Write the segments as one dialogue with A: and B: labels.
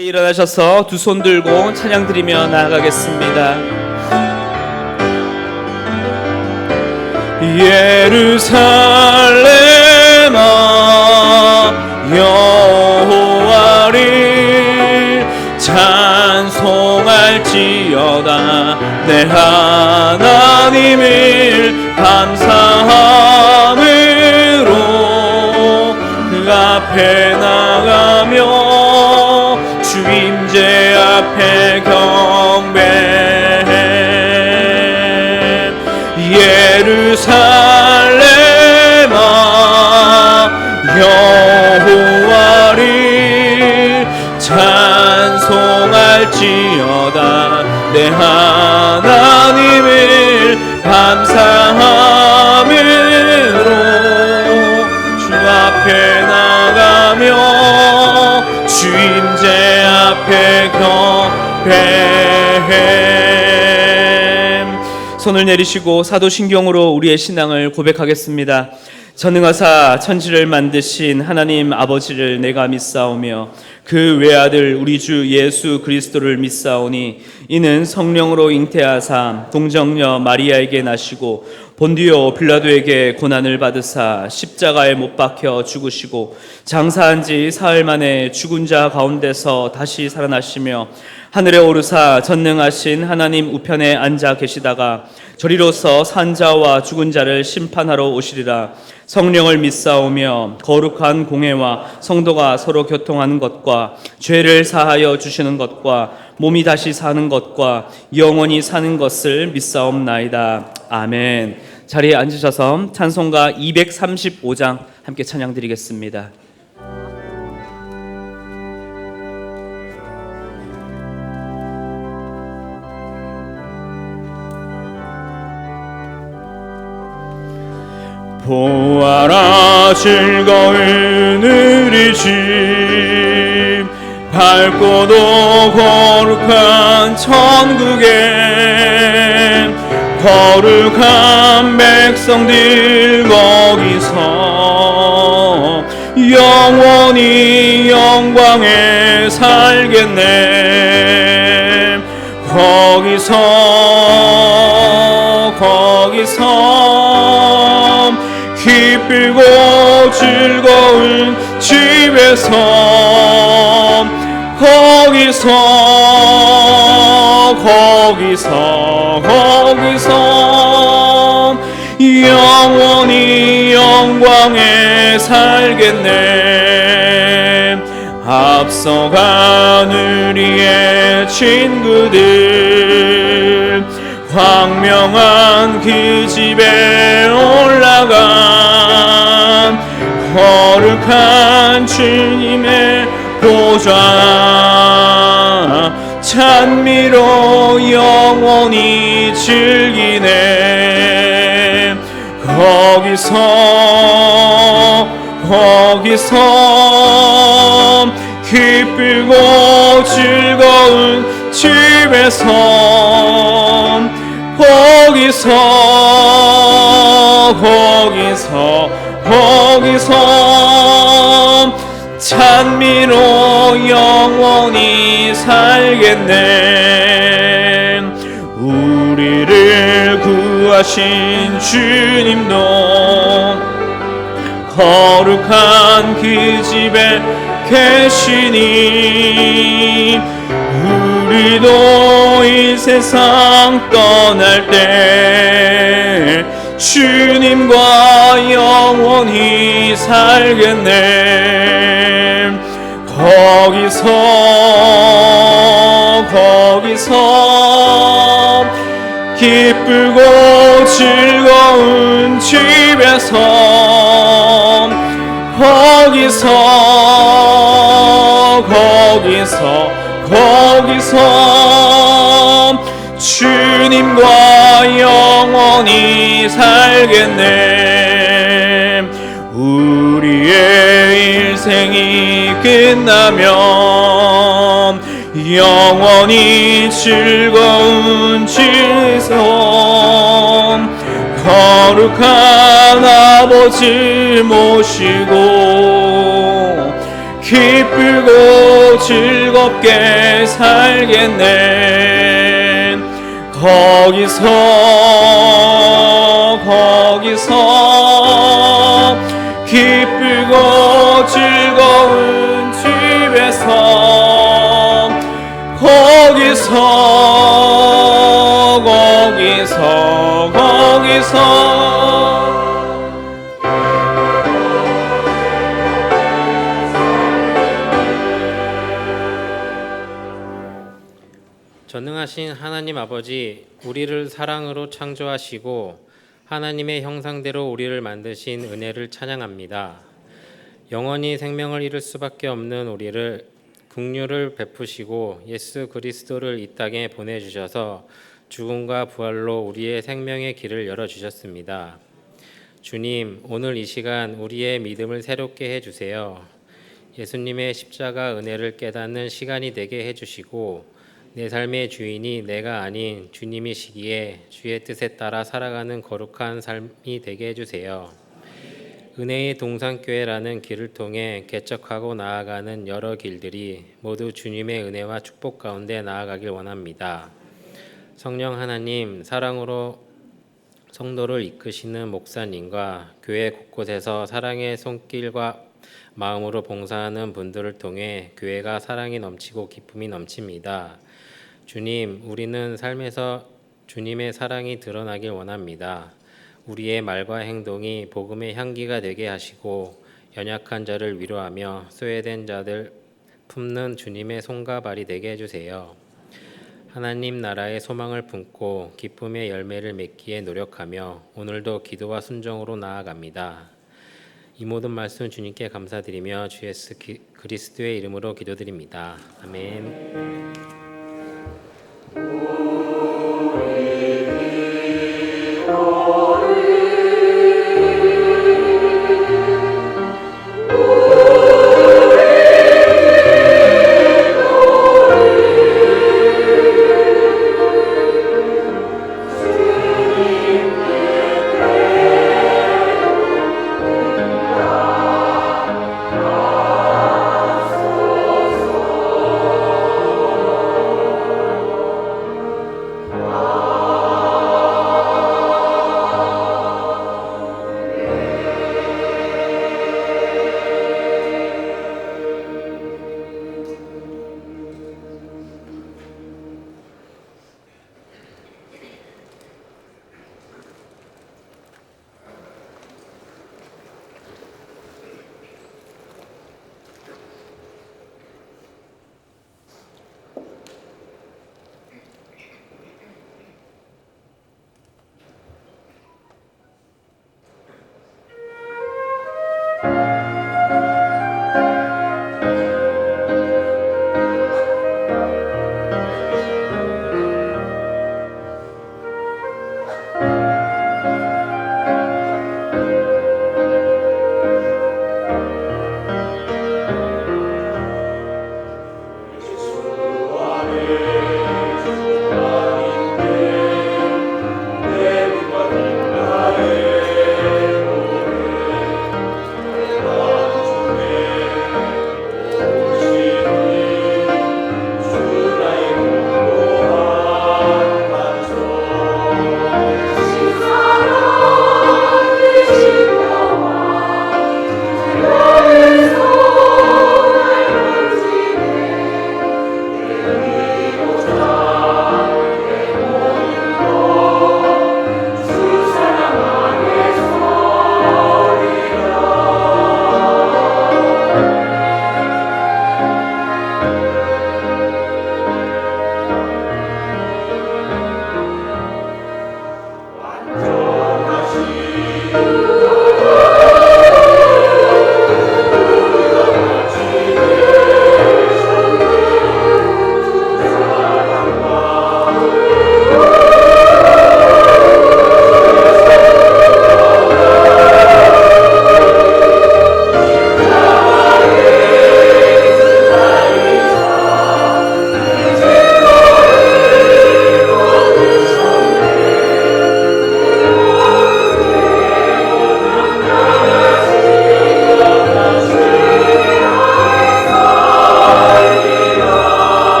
A: 일어나셔서 두 손 들고 찬양 드리며 나아가겠습니다. 예루살렘아 여호와를 찬송할지어다. 내 하나님을 감사함으로 그 앞에 나가며 주임제 앞에 경배해. 예루살렘아 여호와를 찬송할지어다. 내 하나님을 감사함으로 주 앞에 나가며 주임제 앞에 경배해. 손을 내리시고 사도신경으로 우리의 신앙을 고백하겠습니다. 전능하사 천지를 만드신 하나님 아버지를 내가 믿사오며 그 외아들 우리 주 예수 그리스도를 믿사오니 이는 성령으로 잉태하사 동정녀 마리아에게 나시고 본디오 빌라도에게 고난을 받으사 십자가에 못 박혀 죽으시고 장사한 지 사흘 만에 죽은 자 가운데서 다시 살아나시며 하늘에 오르사 전능하신 하나님 우편에 앉아 계시다가 저리로서 산 자와 죽은 자를 심판하러 오시리라. 성령을 믿사오며 거룩한 공회와 성도가 서로 교통하는 것과 죄를 사하여 주시는 것과 몸이 다시 사는 것과 영원히 사는 것을 믿사옵나이다. 아멘. 자리에 앉으셔서 찬송가 235장 함께 찬양 드리겠습니다. 보아라 즐거운 우리 집 밝고도 거룩한 천국에 거룩한 백성들 거기서 영원히 영광에 살겠네. 거기서 기쁘고 즐거운 집에서 영원히 영광에 살겠네. 앞서간 우리의 친구들 광명한 그 집에 올라간 거룩한 주님의 보좌 찬미로 영원히 즐기네. 거기서 기쁘고 즐거운 집에서 거기서 찬미로 영원히 살겠네. 우리를 구하신 주님도 거룩한 그 집에 계시니 우리도 이 세상 떠날 때 주님과 영원히 살겠네. 거기서 기쁘고 즐거운 집에서 거기서 주님과 영원히 살겠네. 우리의 일생이 끝나면 영원히 즐거운 지성 거룩한 아버지 모시고 기쁘고 즐겁게 살겠네. 거기서 기쁘고 즐거운 집에서 거기서
B: 전능하신 하나님 아버지, 우리를 사랑으로 창조하시고 하나님의 형상대로 우리를 만드신 은혜를 찬양합니다. 영원히 생명을 잃을 수밖에 없는 우리를 긍휼을 베푸시고 예수 그리스도를 이 땅에 보내주셔서 죽음과 부활로 우리의 생명의 길을 열어주셨습니다. 주님, 오늘 이 시간 우리의 믿음을 새롭게 해주세요. 예수님의 십자가 은혜를 깨닫는 시간이 되게 해주시고 내 삶의 주인이 내가 아닌 주님이시기에 주의 뜻에 따라 살아가는 거룩한 삶이 되게 해주세요. 은혜의 동산교회라는 길을 통해 개척하고 나아가는 여러 길들이 모두 주님의 은혜와 축복 가운데 나아가길 원합니다. 성령 하나님, 사랑으로 성도를 이끄시는 목사님과 교회 곳곳에서 사랑의 손길과 마음으로 봉사하는 분들을 통해 교회가 사랑이 넘치고 기쁨이 넘칩니다. 주님, 우리는 삶에서 주님의 사랑이 드러나길 원합니다. 우리의 말과 행동이 복음의 향기가 되게 하시고 연약한 자를 위로하며 소외된 자들 품는 주님의 손과 발이 되게 해주세요. 하나님 나라의 소망을 품고 기쁨의 열매를 맺기에 노력하며 오늘도 기도와 순종으로 나아갑니다. 이 모든 말씀 주님께 감사드리며 주 예수 그리스도의 이름으로 기도드립니다. 아멘.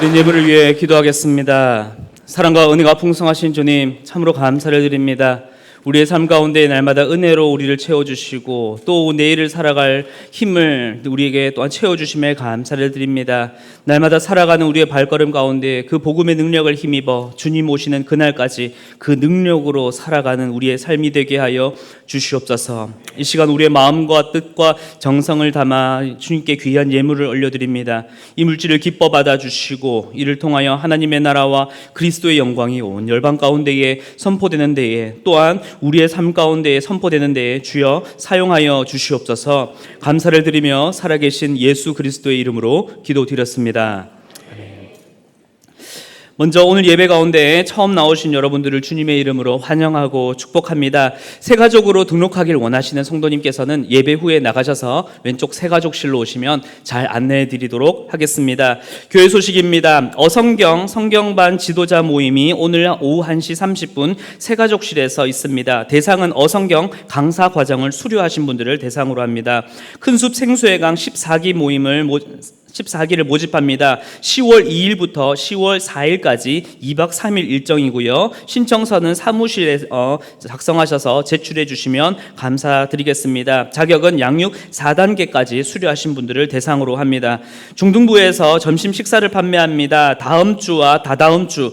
A: 드린 예물을 위해 기도하겠습니다. 사랑과 은혜가 풍성하신 주님, 참으로 감사를 드립니다. 우리의 삶 가운데 날마다 은혜로 우리를 채워주시고 또 내일을 살아갈 힘을 우리에게 또한 채워주심에 감사를 드립니다. 날마다 살아가는 우리의 발걸음 가운데 그 복음의 능력을 힘입어 주님 오시는 그날까지 그 능력으로 살아가는 우리의 삶이 되게 하여 주시옵소서. 이 시간 우리의 마음과 뜻과 정성을 담아 주님께 귀한 예물을 올려드립니다. 이 물질을 기뻐 받아주시고 이를 통하여 하나님의 나라와 그리스도의 영광이 온 열방 가운데에 선포되는 데에 또한 우리의 삶 가운데에 선포되는 데에 주여 사용하여 주시옵소서. 감사를 드리며 살아계신 예수 그리스도의 이름으로 기도드렸습니다. 먼저 오늘 예배 가운데 처음 나오신 여러분들을 주님의 이름으로 환영하고 축복합니다. 새가족으로 등록하길 원하시는 성도님께서는 예배 후에 나가셔서 왼쪽 새가족실로 오시면 잘 안내해 드리도록 하겠습니다. 교회 소식입니다. 어성경 성경반 지도자 모임이 오늘 오후 1시 30분 새가족실에서 있습니다. 대상은 어성경 강사 과정을 수료하신 분들을 대상으로 합니다. 큰숲 생수회강 14기를 모집합니다. 10월 2일부터 10월 4일까지 2박 3일 일정이고요. 신청서는 사무실에 작성하셔서 제출해 주시면 감사드리겠습니다. 자격은 양육 4단계까지 수료하신 분들을 대상으로 합니다. 중등부에서 점심 식사를 판매합니다. 다음 주와 다다음 주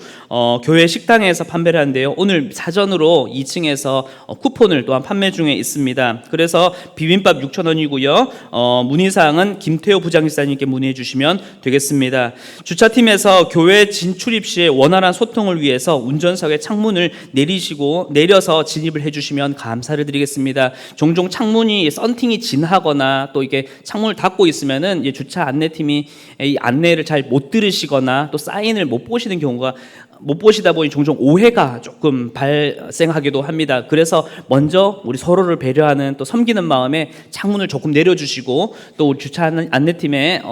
A: 교회 식당에서 판매를 하는데요. 오늘 사전으로 2층에서 쿠폰을 또한 판매 중에 있습니다. 그래서 비빔밥 6,000원이고요. 문의사항은 김태호 부장집사님께 문의해 주시면 되겠습니다. 주차팀에서 교회 진출입 시에 원활한 소통을 위해서 운전석에 창문을 내려서 진입을 해주시면 감사를 드리겠습니다. 종종 창문이 썬팅이 진하거나 또 이게 창문을 닫고 있으면은 주차 안내팀이 이 안내를 잘 못 들으시거나 또 사인을 못 보시는 경우가 못 보시다 보니 종종 오해가 조금 발생하기도 합니다. 그래서 먼저 우리 서로를 배려하는 또 섬기는 마음에 창문을 조금 내려주시고 또 주차 안내팀의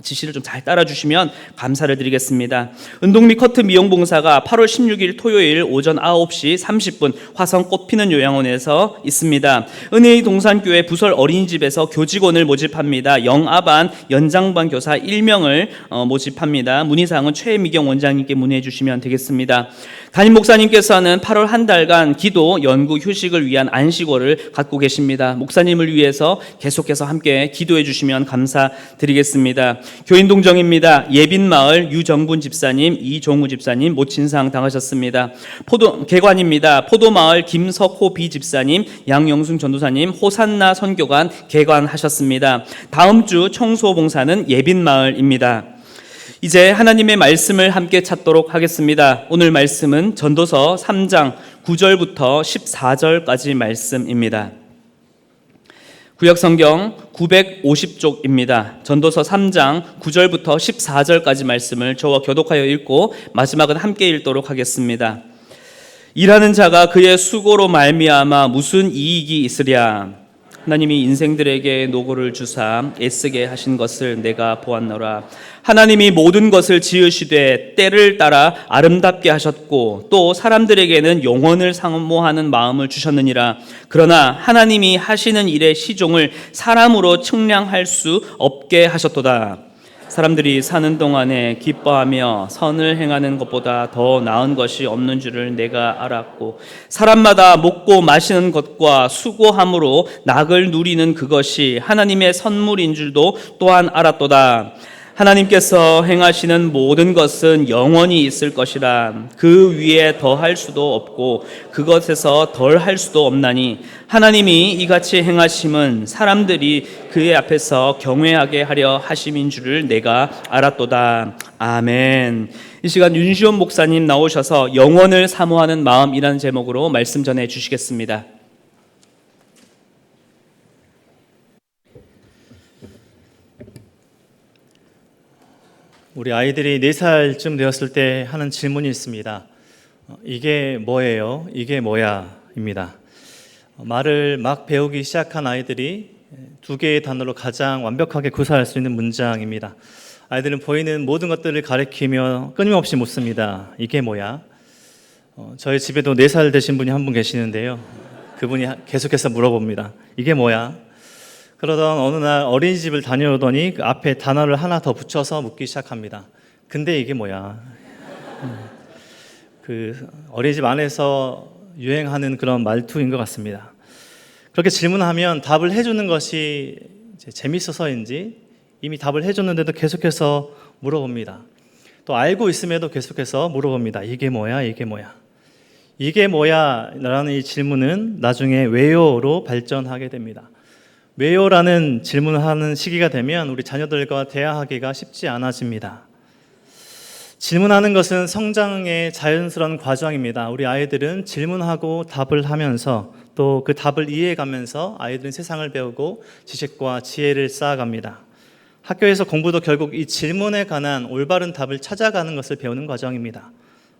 A: 지시를 좀 잘 따라주시면 감사를 드리겠습니다. 운동 및 커트 미용 봉사가 8월 16일 토요일 오전 9시 30분 화성 꽃피는 요양원에서 있습니다. 은혜의 동산교회 부설 어린이집에서 교직원을 모집합니다. 영아반 연장반 교사 1명을 모집합니다. 문의사항은 최미경 원장님께 문의해 주시면 되겠습니다. 담임 목사님께서는 8월 한 달간 기도, 연구, 휴식을 위한 안식월을 갖고 계십니다. 목사님을 위해서 계속해서 함께 기도해 주시면 감사드리겠습니다. 교인동정입니다. 예빈마을 유정분 집사님, 이종우 집사님 모친상 당하셨습니다. 개관입니다. 포도마을 김석호 비집사님, 양영순 전도사님, 호산나 선교관 개관하셨습니다. 다음 주 청소봉사는 예빈마을입니다. 이제 하나님의 말씀을 함께 찾도록 하겠습니다. 오늘 말씀은 전도서 3장 9절부터 14절까지 말씀입니다. 구약성경 950쪽입니다. 전도서 3장 9절부터 14절까지 말씀을 저와 교독하여 읽고 마지막은 함께 읽도록 하겠습니다. 일하는 자가 그의 수고로 말미암아 무슨 이익이 있으랴. 하나님이 인생들에게 노고를 주사 애쓰게 하신 것을 내가 보았노라. 하나님이 모든 것을 지으시되 때를 따라 아름답게 하셨고 또 사람들에게는 영원을 사모하는 마음을 주셨느니라. 그러나 하나님이 하시는 일의 시종을 사람으로 측량할 수 없게 하셨도다. 사람들이 사는 동안에 기뻐하며 선을 행하는 것보다 더 나은 것이 없는 줄을 내가 알았고 사람마다 먹고 마시는 것과 수고함으로 낙을 누리는 그것이 하나님의 선물인 줄도 또한 알았도다. 하나님께서 행하시는 모든 것은 영원히 있을 것이라. 그 위에 더할 수도 없고 그것에서 덜할 수도 없나니 하나님이 이같이 행하심은 사람들이 그의 앞에서 경외하게 하려 하심인 줄을 내가 알았도다. 아멘. 이 시간 윤시원 목사님 나오셔서 영원을 사모하는 마음이라는 제목으로 말씀 전해 주시겠습니다.
C: 우리 아이들이 4살쯤 되었을 때 하는 질문이 있습니다. 이게 뭐예요? 이게 뭐야? 입니다. 말을 막 배우기 시작한 아이들이 2개의 단어로 가장 완벽하게 구사할 수 있는 문장입니다. 아이들은 보이는 모든 것들을 가리키며 끊임없이 묻습니다. 이게 뭐야? 저희 집에도 4살 되신 분이 한 분 계시는데요. 그분이 계속해서 물어봅니다. 이게 뭐야? 그러던 어느 날 어린이집을 다녀오더니 그 앞에 단어를 하나 더 붙여서 묻기 시작합니다. 근데 이게 뭐야? 그 어린이집 안에서 유행하는 그런 말투인 것 같습니다. 그렇게 질문하면 답을 해주는 것이 이제 재밌어서인지 이미 답을 해줬는데도 계속해서 물어봅니다. 또 알고 있음에도 계속해서 물어봅니다. 이게 뭐야? 이게 뭐야? 이게 뭐야? 라는 이 질문은 나중에 왜요로 발전하게 됩니다. 왜요라는 질문을 하는 시기가 되면 우리 자녀들과 대화하기가 쉽지 않아집니다. 질문하는 것은 성장의 자연스러운 과정입니다. 우리 아이들은 질문하고 답을 하면서 또 그 답을 이해해가면서 아이들은 세상을 배우고 지식과 지혜를 쌓아갑니다. 학교에서 공부도 결국 이 질문에 관한 올바른 답을 찾아가는 것을 배우는 과정입니다.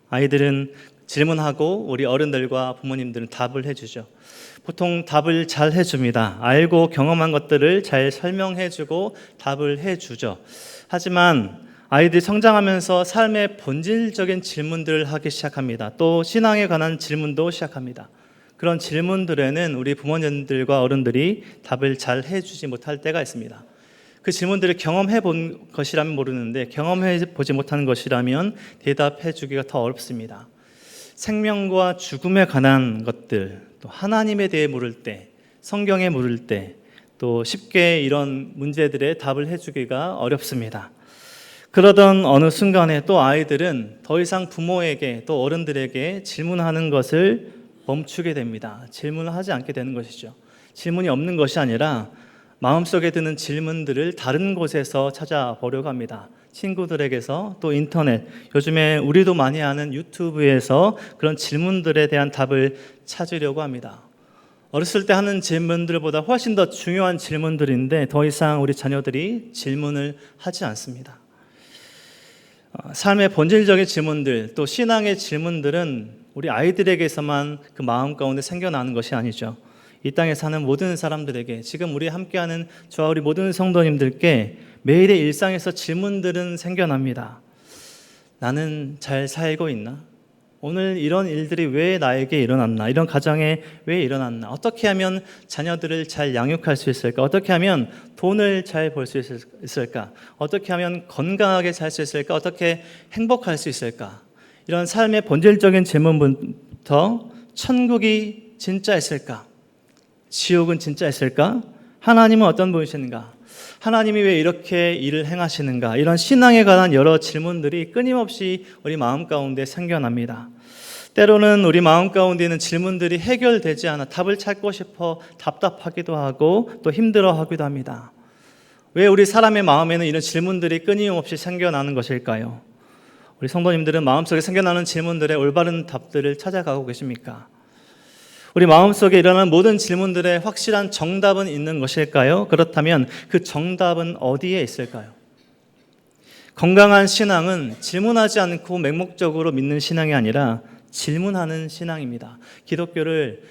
C: 아이들은 질문하고 우리 어른들과 부모님들은 답을 해주죠. 보통 답을 잘 해줍니다. 알고 경험한 것들을 잘 설명해주고 답을 해주죠. 하지만 아이들이 성장하면서 삶의 본질적인 질문들을 하기 시작합니다. 또 신앙에 관한 질문도 시작합니다. 그런 질문들에는 우리 부모님들과 어른들이 답을 잘 해주지 못할 때가 있습니다. 그 질문들을 경험해 본 것이라면 모르는데 경험해 보지 못하는 것이라면 대답해 주기가 더 어렵습니다. 생명과 죽음에 관한 것들, 또 하나님에 대해 물을 때, 성경에 물을 때, 또 쉽게 이런 문제들에 답을 해주기가 어렵습니다. 그러던 어느 순간에 또 아이들은 더 이상 부모에게 또 어른들에게 질문하는 것을 멈추게 됩니다. 질문을 하지 않게 되는 것이죠. 질문이 없는 것이 아니라 마음속에 드는 질문들을 다른 곳에서 찾아보려고 합니다. 친구들에게서 또 인터넷, 요즘에 우리도 많이 하는 유튜브에서 그런 질문들에 대한 답을 찾으려고 합니다. 어렸을 때 하는 질문들보다 훨씬 더 중요한 질문들인데 더 이상 우리 자녀들이 질문을 하지 않습니다. 삶의 본질적인 질문들, 또 신앙의 질문들은 우리 아이들에게서만 그 마음 가운데 생겨나는 것이 아니죠. 이 땅에 사는 모든 사람들에게, 지금 우리 함께하는 저와 우리 모든 성도님들께 매일의 일상에서 질문들은 생겨납니다. 나는 잘 살고 있나? 오늘 이런 일들이 왜 나에게 일어났나? 이런 가정에 왜 일어났나? 어떻게 하면 자녀들을 잘 양육할 수 있을까? 어떻게 하면 돈을 잘 벌 수 있을까? 어떻게 하면 건강하게 살 수 있을까? 어떻게 행복할 수 있을까? 이런 삶의 본질적인 질문부터 천국이 진짜 있을까? 지옥은 진짜 있을까? 하나님은 어떤 분이신가? 하나님이 왜 이렇게 일을 행하시는가? 이런 신앙에 관한 여러 질문들이 끊임없이 우리 마음 가운데 생겨납니다. 때로는 우리 마음 가운데 있는 질문들이 해결되지 않아 답을 찾고 싶어 답답하기도 하고 또 힘들어하기도 합니다. 왜 우리 사람의 마음에는 이런 질문들이 끊임없이 생겨나는 것일까요? 우리 성도님들은 마음속에 생겨나는 질문들의 올바른 답들을 찾아가고 계십니까? 우리 마음속에 일어나는 모든 질문들의 확실한 정답은 있는 것일까요? 그렇다면 그 정답은 어디에 있을까요? 건강한 신앙은 질문하지 않고 맹목적으로 믿는 신앙이 아니라 질문하는 신앙입니다. 기독교를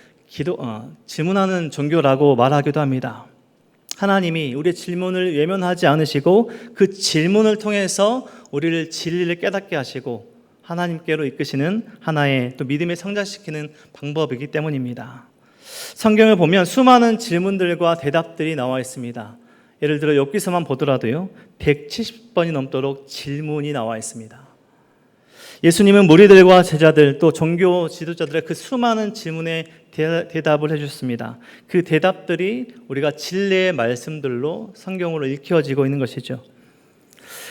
C: 질문하는 종교라고 말하기도 합니다. 하나님이 우리의 질문을 외면하지 않으시고 그 질문을 통해서 우리를 진리를 깨닫게 하시고 하나님께로 이끄시는 하나의 또 믿음에 성장시키는 방법이기 때문입니다. 성경을 보면 수많은 질문들과 대답들이 나와 있습니다. 예를 들어 욥기서만 보더라도요 170번이 넘도록 질문이 나와 있습니다. 예수님은 무리들과 제자들 또 종교 지도자들의 그 수많은 질문에 대답을 해주셨습니다. 그 대답들이 우리가 진리의 말씀들로 성경으로 읽혀지고 있는 것이죠.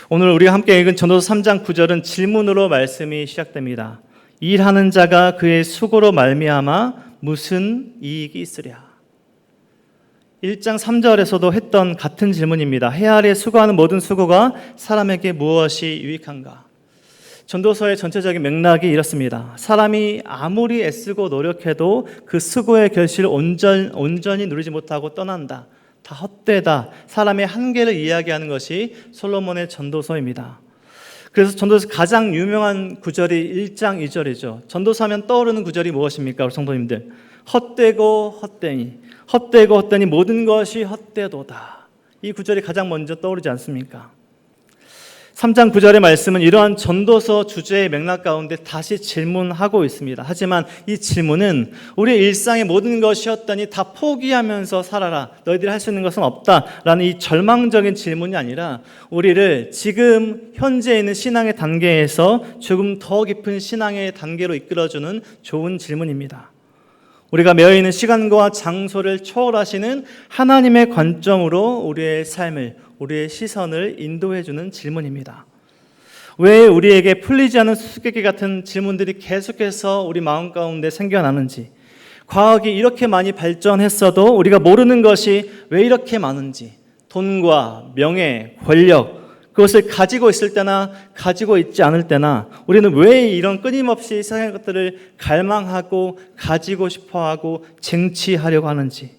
C: 오늘 우리가 함께 읽은 전도서 3장 9절은 질문으로 말씀이 시작됩니다. 일하는 자가 그의 수고로 말미암아 무슨 이익이 있으랴. 1장 3절에서도 했던 같은 질문입니다. 해 아래 수고하는 모든 수고가 사람에게 무엇이 유익한가? 전도서의 전체적인 맥락이 이렇습니다. 사람이 아무리 애쓰고 노력해도 그 수고의 결실을 온전히 누리지 못하고 떠난다. 다 헛되다. 사람의 한계를 이야기하는 것이 솔로몬의 전도서입니다. 그래서 전도서 가장 유명한 구절이 1장 2절이죠. 전도서 하면 떠오르는 구절이 무엇입니까? 우리 성도님들. 헛되고 헛되니 모든 것이 헛되도다. 이 구절이 가장 먼저 떠오르지 않습니까? 3장 9절의 말씀은 이러한 전도서 주제의 맥락 가운데 다시 질문하고 있습니다. 하지만 이 질문은 우리의 일상의 모든 것이었더니 다 포기하면서 살아라. 너희들이 할 수 있는 것은 없다라는 이 절망적인 질문이 아니라 우리를 지금 현재 있는 신앙의 단계에서 조금 더 깊은 신앙의 단계로 이끌어주는 좋은 질문입니다. 우리가 매여있는 시간과 장소를 초월하시는 하나님의 관점으로 우리의 삶을, 우리의 시선을 인도해주는 질문입니다. 왜 우리에게 풀리지 않은 수수께끼 같은 질문들이 계속해서 우리 마음 가운데 생겨나는지, 과학이 이렇게 많이 발전했어도 우리가 모르는 것이 왜 이렇게 많은지, 돈과 명예, 권력, 그것을 가지고 있을 때나 가지고 있지 않을 때나 우리는 왜 이런 끊임없이 세상의 것들을 갈망하고 가지고 싶어하고 쟁취하려고 하는지,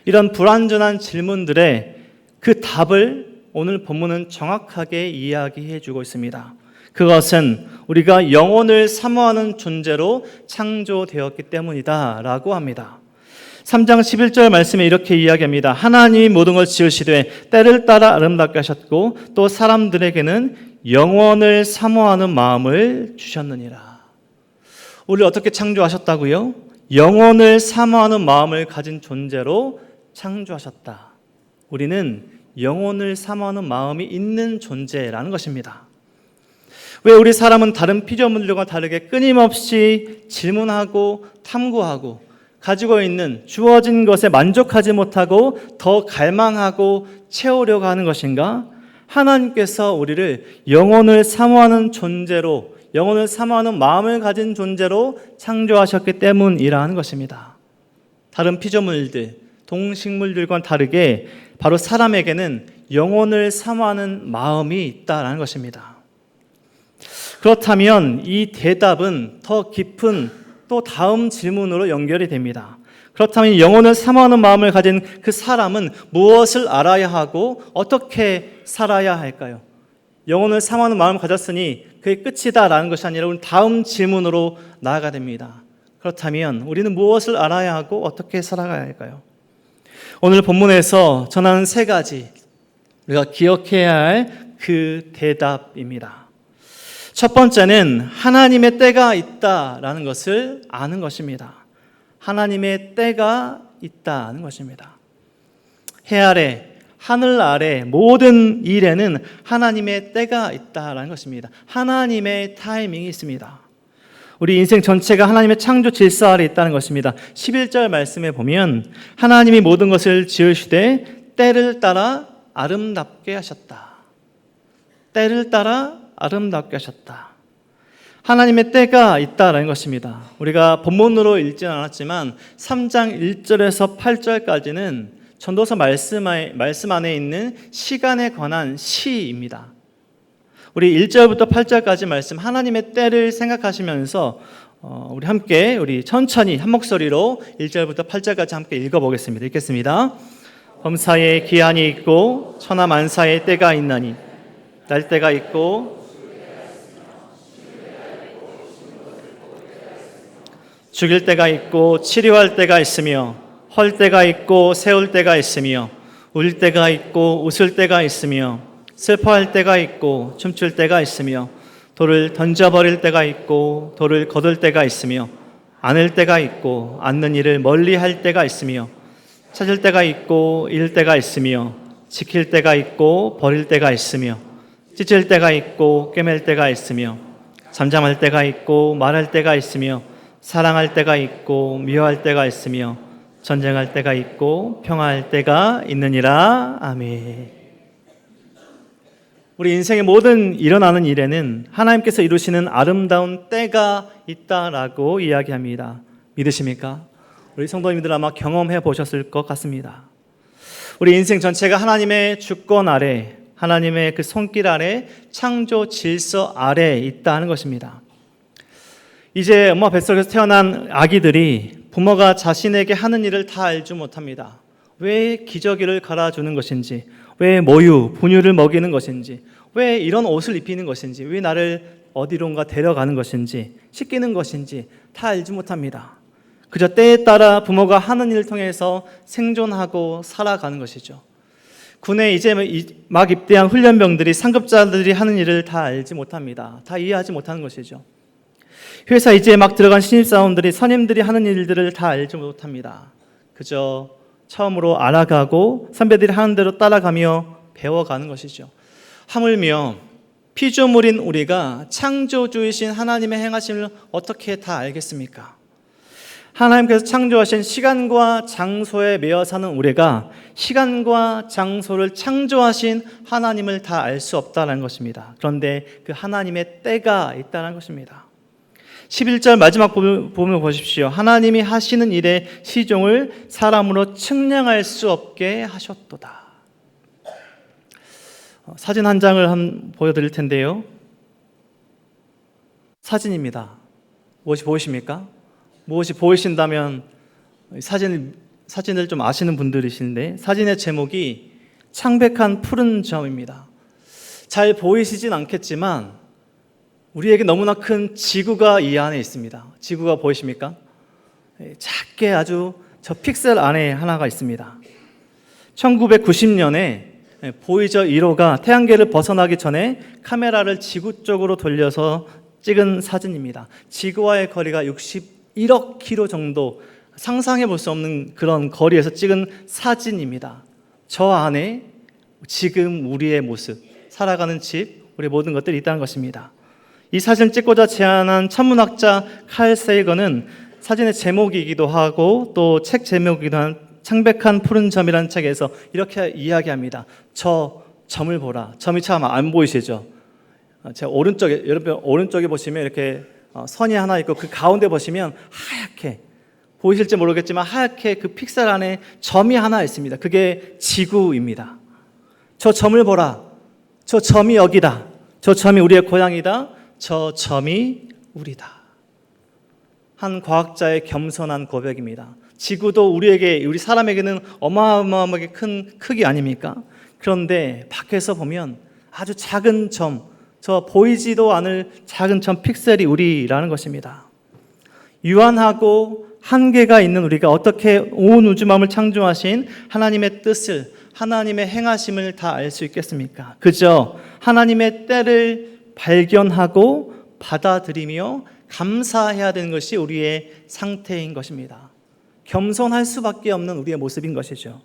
C: 이런 불완전한 질문들에 그 답을 오늘 본문은 정확하게 이야기해 주고 있습니다. 그것은 우리가 영혼을 사모하는 존재로 창조되었기 때문이다 라고 합니다. 3장 11절 말씀에 이렇게 이야기합니다. 하나님이 모든 걸 지으시되 때를 따라 아름답게 하셨고 또 사람들에게는 영원을 사모하는 마음을 주셨느니라. 우리를 어떻게 창조하셨다고요? 영원을 사모하는 마음을 가진 존재로 창조하셨다. 우리는 영혼을 사모하는 마음이 있는 존재라는 것입니다. 왜 우리 사람은 다른 피조물들과 다르게 끊임없이 질문하고 탐구하고 가지고 있는 주어진 것에 만족하지 못하고 더 갈망하고 채우려고 하는 것인가? 하나님께서 우리를 영혼을 사모하는 존재로, 영혼을 사모하는 마음을 가진 존재로 창조하셨기 때문이라는 것입니다. 다른 피조물들, 동식물들과는 다르게 바로 사람에게는 영혼을 사모하는 마음이 있다는 것입니다. 그렇다면 이 대답은 더 깊은 또 다음 질문으로 연결이 됩니다. 그렇다면 영혼을 사모하는 마음을 가진 그 사람은 무엇을 알아야 하고 어떻게 살아야 할까요? 영혼을 사모하는 마음을 가졌으니 그게 끝이다라는 것이 아니라 우리는 다음 질문으로 나아가야 됩니다. 그렇다면 우리는 무엇을 알아야 하고 어떻게 살아가야 할까요? 오늘 본문에서 전하는 세 가지 우리가 기억해야 할 그 대답입니다. 첫 번째는 하나님의 때가 있다라는 것을 아는 것입니다. 하나님의 때가 있다는 것입니다. 해 아래, 하늘 아래 모든 일에는 하나님의 때가 있다라는 것입니다. 하나님의 타이밍이 있습니다. 우리 인생 전체가 하나님의 창조 질서 아래 있다는 것입니다. 11절 말씀에 보면 하나님이 모든 것을 지으시되 때를 따라 아름답게 하셨다. 때를 따라 아름답게 하셨다. 하나님의 때가 있다라는 것입니다. 우리가 본문으로 읽지는 않았지만 3장 1절에서 8절까지는 전도서 말씀 안에 있는 시간에 관한 시입니다. 우리 1절부터 8절까지 말씀 하나님의 때를 생각하시면서 우리 함께 우리 천천히 한 목소리로 1절부터 8절까지 함께 읽어보겠습니다. 읽겠습니다. 범사에 기한이 있고 천하만사에 때가 있나니 날 때가 있고 죽일 때가 있고 치료할 때가 있으며 헐 때가 있고 세울 때가 있으며 울 때가 있고 웃을 때가 있으며 슬퍼할 때가 있고 춤출 때가 있으며 돌을 던져버릴 때가 있고 돌을 거둘 때가 있으며 안을 때가 있고 안는 일을 멀리할 때가 있으며 찾을 때가 있고 잃을 때가 있으며 지킬 때가 있고 버릴 때가 있으며 찢을 때가 있고 꿰맬 때가 있으며 잠잠할 때가 있고 말할 때가 있으며 사랑할 때가 있고 미워할 때가 있으며 전쟁할 때가 있고 평화할 때가 있느니라. 아멘. 우리 인생의 모든 일어나는 일에는 하나님께서 이루시는 아름다운 때가 있다라고 이야기합니다. 믿으십니까? 우리 성도님들 아마 경험해 보셨을 것 같습니다. 우리 인생 전체가 하나님의 주권 아래, 하나님의 그 손길 아래, 창조 질서 아래 있다는 것입니다. 이제 엄마 뱃속에서 태어난 아기들이 부모가 자신에게 하는 일을 다 알지 못합니다. 왜 기저귀를 갈아주는 것인지, 왜 모유, 분유를 먹이는 것인지, 왜 이런 옷을 입히는 것인지, 왜 나를 어디론가 데려가는 것인지, 씻기는 것인지 다 알지 못합니다. 그저 때에 따라 부모가 하는 일을 통해서 생존하고 살아가는 것이죠. 군에 이제 막 입대한 훈련병들이 상급자들이 하는 일을 다 알지 못합니다. 다 이해하지 못하는 것이죠. 회사 이제 막 들어간 신입사원들이 선임들이 하는 일들을 다 알지 못합니다. 그저 처음으로 알아가고 선배들이 하는 대로 따라가며 배워가는 것이죠. 하물며 피조물인 우리가 창조주이신 하나님의 행하심을 어떻게 다 알겠습니까? 하나님께서 창조하신 시간과 장소에 매여 사는 우리가 시간과 장소를 창조하신 하나님을 다 알 수 없다는 것입니다. 그런데 그 하나님의 때가 있다는 것입니다. 11절 마지막 부분을 보십시오. 하나님이 하시는 일의 시종을 사람으로 측량할 수 없게 하셨도다. 사진 한 장을 보여드릴 텐데요. 사진입니다. 무엇이 보이십니까? 무엇이 보이신다면 사진을 좀 아시는 분들이신데, 사진의 제목이 창백한 푸른 점입니다. 잘 보이시진 않겠지만 우리에게 너무나 큰 지구가 이 안에 있습니다. 지구가 보이십니까? 작게 아주 저 픽셀 안에 하나가 있습니다. 1990년에 보이저 1호가 태양계를 벗어나기 전에 카메라를 지구 쪽으로 돌려서 찍은 사진입니다. 지구와의 거리가 61억 킬로 정도, 상상해 볼 수 없는 그런 거리에서 찍은 사진입니다. 저 안에 지금 우리의 모습, 살아가는 집, 우리 모든 것들이 있다는 것입니다. 이 사진을 찍고자 제안한 천문학자 칼 세이건은 사진의 제목이기도 하고 또 책 제목이기도 한 창백한 푸른 점이라는 책에서 이렇게 이야기합니다. 저 점을 보라. 점이 참 안 보이시죠? 제 오른쪽에, 여러분 오른쪽에 보시면 이렇게 선이 하나 있고 그 가운데 보시면 하얗게, 보이실지 모르겠지만 하얗게 그 픽셀 안에 점이 하나 있습니다. 그게 지구입니다. 저 점을 보라. 저 점이 여기다. 저 점이 우리의 고향이다. 저 점이 우리다. 한 과학자의 겸손한 고백입니다. 지구도 우리 사람에게는 어마어마하게 큰 크기 아닙니까? 그런데 밖에서 보면 아주 작은 점, 저 보이지도 않을 작은 점 픽셀이 우리라는 것입니다. 유한하고 한계가 있는 우리가 어떻게 온 우주만을 창조하신 하나님의 뜻을, 하나님의 행하심을 다 알 수 있겠습니까? 그저 하나님의 때를 발견하고 받아들이며 감사해야 되는 것이 우리의 상태인 것입니다. 겸손할 수밖에 없는 우리의 모습인 것이죠.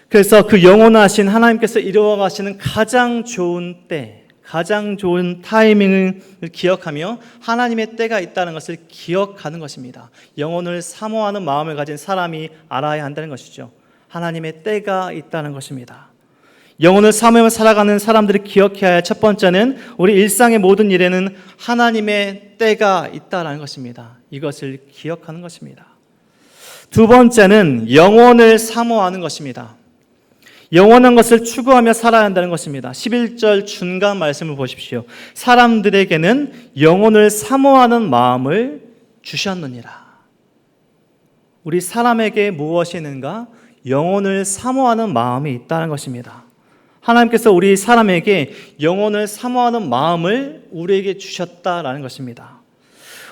C: 그래서 그 영원하신 하나님께서 이루어 가시는 가장 좋은 때, 가장 좋은 타이밍을 기억하며 하나님의 때가 있다는 것을 기억하는 것입니다. 영혼을 사모하는 마음을 가진 사람이 알아야 한다는 것이죠. 하나님의 때가 있다는 것입니다. 영혼을 사모하며 살아가는 사람들이 기억해야 할 첫 번째는 우리 일상의 모든 일에는 하나님의 때가 있다는 것입니다. 이것을 기억하는 것입니다. 두 번째는 영혼을 사모하는 것입니다. 영원한 것을 추구하며 살아야 한다는 것입니다. 11절 중간 말씀을 보십시오. 사람들에게는 영혼을 사모하는 마음을 주셨느니라. 우리 사람에게 무엇이 있는가? 영혼을 사모하는 마음이 있다는 것입니다. 하나님께서 우리 사람에게 영혼을 사모하는 마음을 우리에게 주셨다라는 것입니다.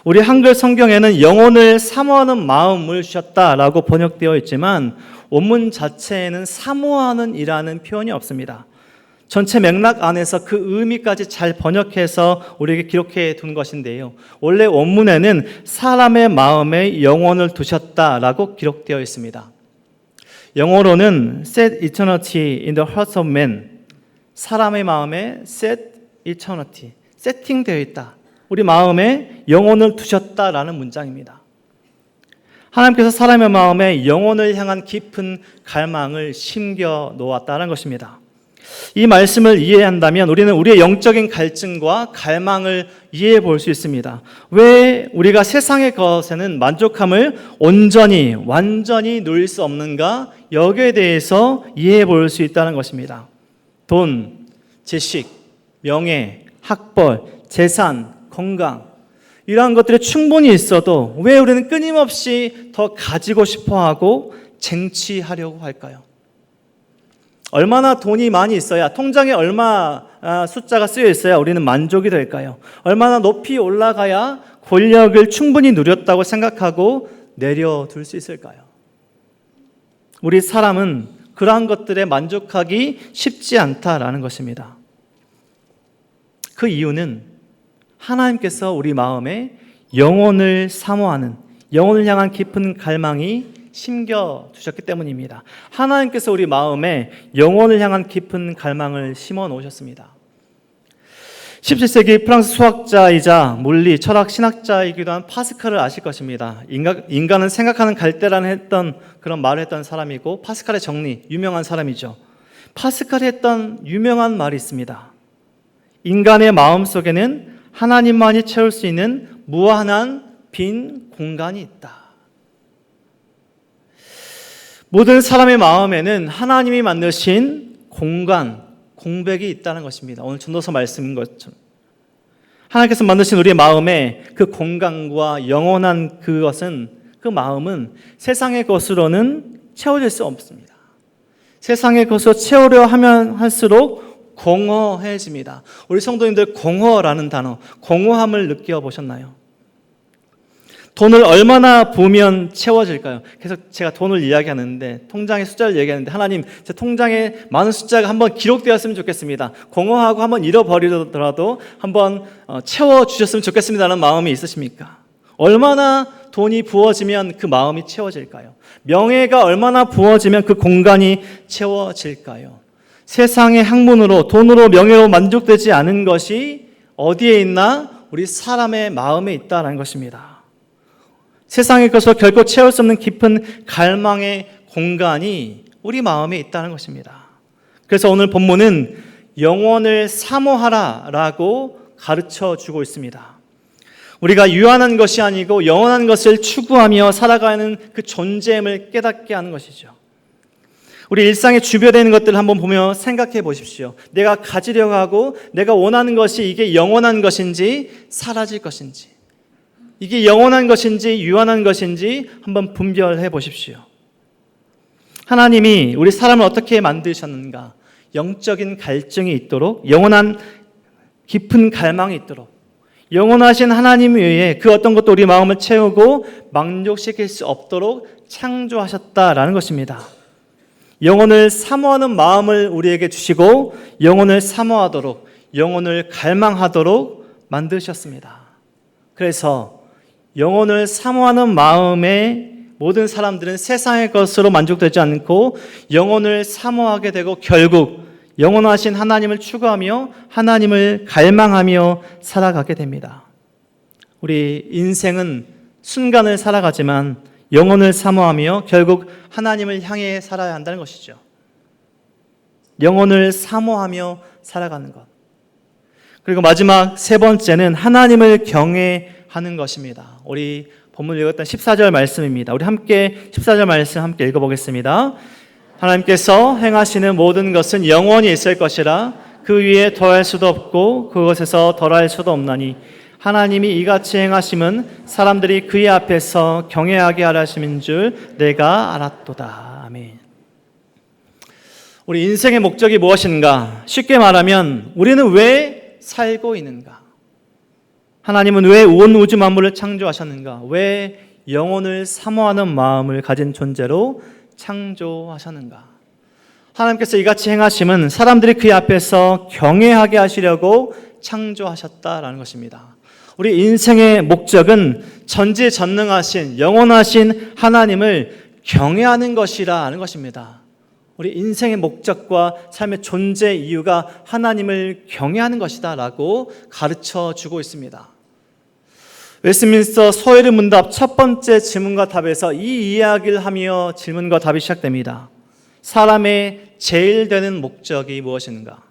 C: 우리 한글 성경에는 영혼을 사모하는 마음을 주셨다라고 번역되어 있지만 원문 자체에는 사모하는 이라는 표현이 없습니다. 전체 맥락 안에서 그 의미까지 잘 번역해서 우리에게 기록해 둔 것인데요. 원래 원문에는 사람의 마음에 영혼을 두셨다라고 기록되어 있습니다. 영어로는 set eternity in the hearts of men, 사람의 마음에 set eternity, 세팅되어 있다. 우리 마음에 영혼을 두셨다라는 문장입니다. 하나님께서 사람의 마음에 영혼을 향한 깊은 갈망을 심겨 놓았다는 것입니다. 이 말씀을 이해한다면 우리는 우리의 영적인 갈증과 갈망을 이해해 볼 수 있습니다. 왜 우리가 세상의 것에는 만족함을 완전히 누릴 수 없는가? 여기에 대해서 이해해 볼 수 있다는 것입니다. 돈, 지식, 명예, 학벌, 재산, 건강, 이러한 것들이 충분히 있어도 왜 우리는 끊임없이 더 가지고 싶어하고 쟁취하려고 할까요? 얼마나 돈이 많이 있어야, 통장에 얼마 숫자가 쓰여 있어야 우리는 만족이 될까요? 얼마나 높이 올라가야 권력을 충분히 누렸다고 생각하고 내려둘 수 있을까요? 우리 사람은 그러한 것들에 만족하기 쉽지 않다라는 것입니다. 그 이유는 하나님께서 우리 마음에 영혼을 사모하는, 영혼을 향한 깊은 갈망이 심겨두셨기 때문입니다. 하나님께서 우리 마음에 영혼을 향한 깊은 갈망을 심어 놓으셨습니다. 17세기 프랑스 수학자이자 물리, 철학, 신학자이기도 한 파스칼을 아실 것입니다. 인간은 생각하는 갈대라는 했던 그런 말을 했던 사람이고, 파스칼의 정리, 유명한 사람이죠. 파스칼이 했던 유명한 말이 있습니다. 인간의 마음 속에는 하나님만이 채울 수 있는 무한한 빈 공간이 있다. 모든 사람의 마음에는 하나님이 만드신 공간, 공백이 있다는 것입니다. 오늘 전도서 말씀인 것처럼 하나님께서 만드신 우리의 마음에 그 공간과 영원한 그것은, 그 마음은 세상의 것으로는 채워질 수 없습니다. 세상의 것으로 채우려 하면 할수록 공허해집니다. 우리 성도님들 공허라는 단어, 공허함을 느껴보셨나요? 돈을 얼마나 부으면 채워질까요? 계속 제가 돈을 이야기하는데, 통장의 숫자를 얘기하는데, 하나님, 제 통장에 많은 숫자가 한번 기록되었으면 좋겠습니다. 공허하고 한번 잃어버리더라도 한번 채워주셨으면 좋겠습니다라는 마음이 있으십니까? 얼마나 돈이 부어지면 그 마음이 채워질까요? 명예가 얼마나 부어지면 그 공간이 채워질까요? 세상의 학문으로, 돈으로, 명예로 만족되지 않은 것이 어디에 있나? 우리 사람의 마음에 있다는 것입니다. 세상의 것으로 결코 채울 수 없는 깊은 갈망의 공간이 우리 마음에 있다는 것입니다. 그래서 오늘 본문은 영혼을 사모하라라고 가르쳐 주고 있습니다. 우리가 유한한 것이 아니고 영원한 것을 추구하며 살아가는 그 존재임을 깨닫게 하는 것이죠. 우리 일상의 주변에 있는 것들을 한번 보며 생각해 보십시오. 내가 가지려고 하고 내가 원하는 것이 이게 영원한 것인지 사라질 것인지, 이게 영원한 것인지 유한한 것인지 한번 분별해 보십시오. 하나님이 우리 사람을 어떻게 만드셨는가? 영적인 갈증이 있도록, 영원한 깊은 갈망이 있도록, 영원하신 하나님 외에 그 어떤 것도 우리 마음을 채우고 만족시킬 수 없도록 창조하셨다라는 것입니다. 영혼을 사모하는 마음을 우리에게 주시고 영혼을 사모하도록, 영혼을 갈망하도록 만드셨습니다. 그래서 영혼을 사모하는 마음에 모든 사람들은 세상의 것으로 만족되지 않고 영혼을 사모하게 되고 결국 영원하신 하나님을 추구하며 하나님을 갈망하며 살아가게 됩니다. 우리 인생은 순간을 살아가지만 영혼을 사모하며 결국 하나님을 향해 살아야 한다는 것이죠. 영혼을 사모하며 살아가는 것. 그리고 마지막 세 번째는 하나님을 경외하는 것입니다. 우리 본문 읽었던 14절 말씀입니다. 우리 함께 14절 말씀 함께 읽어보겠습니다. 하나님께서 행하시는 모든 것은 영원히 있을 것이라 그 위에 더할 수도 없고 그것에서 덜할 수도 없나니 하나님이 이같이 행하심은 사람들이 그의 앞에서 경외하게 하심인 줄 내가 알았도다. 아멘. 우리 인생의 목적이 무엇인가? 쉽게 말하면 우리는 왜 살고 있는가? 하나님은 왜 온 우주 만물을 창조하셨는가? 왜 영혼을 사모하는 마음을 가진 존재로 창조하셨는가? 하나님께서 이같이 행하심은 사람들이 그의 앞에서 경외하게 하시려고 창조하셨다라는 것입니다. 우리 인생의 목적은 전지전능하신 영원하신 하나님을 경외하는 것이라는 것입니다. 우리 인생의 목적과 삶의 존재 이유가 하나님을 경외하는 것이다라고 가르쳐 주고 있습니다. 웨스트민스터 소회를 문답 첫 번째 질문과 답에서 이 이야기를 하며 질문과 답이 시작됩니다. 사람의 제일 되는 목적이 무엇인가?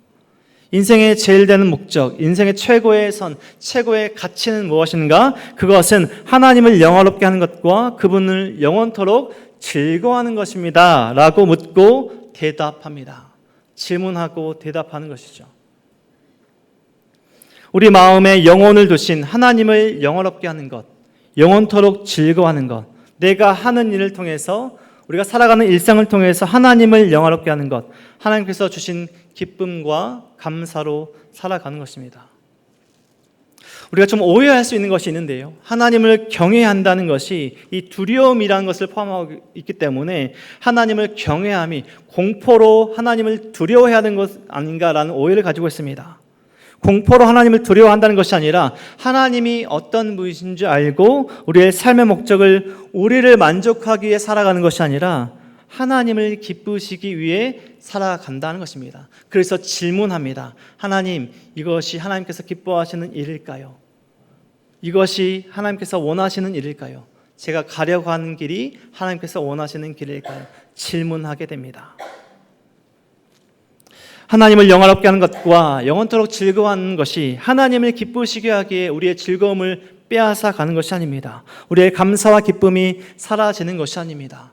C: 인생의 제일 되는 목적, 인생의 최고의 선, 최고의 가치는 무엇인가? 그것은 하나님을 영화롭게 하는 것과 그분을 영원토록 즐거워하는 것입니다. 라고 묻고 대답합니다. 질문하고 대답하는 것이죠. 우리 마음에 영혼을 두신 하나님을 영화롭게 하는 것, 영원토록 즐거워하는 것, 내가 하는 일을 통해서 우리가 살아가는 일상을 통해서 하나님을 영화롭게 하는 것, 하나님께서 주신 기쁨과 감사로 살아가는 것입니다. 우리가 좀 오해할 수 있는 것이 있는데요. 하나님을 경외한다는 것이 이 두려움이라는 것을 포함하고 있기 때문에 하나님을 경외함이 공포로 하나님을 두려워해야 하는 것 아닌가라는 오해를 가지고 있습니다. 공포로 하나님을 두려워한다는 것이 아니라 하나님이 어떤 분이신 줄 알고 우리의 삶의 목적을 우리를 만족하기 위해 살아가는 것이 아니라 하나님을 기쁘시기 위해 살아간다는 것입니다. 그래서 질문합니다. 하나님, 이것이 하나님께서 기뻐하시는 일일까요? 이것이 하나님께서 원하시는 일일까요? 제가 가려고 하는 길이 하나님께서 원하시는 길일까요? 질문하게 됩니다. 하나님을 영화롭게 하는 것과 영원토록 즐거워하는 것이 하나님을 기쁘시게 하기에 우리의 즐거움을 빼앗아 가는 것이 아닙니다. 우리의 감사와 기쁨이 사라지는 것이 아닙니다.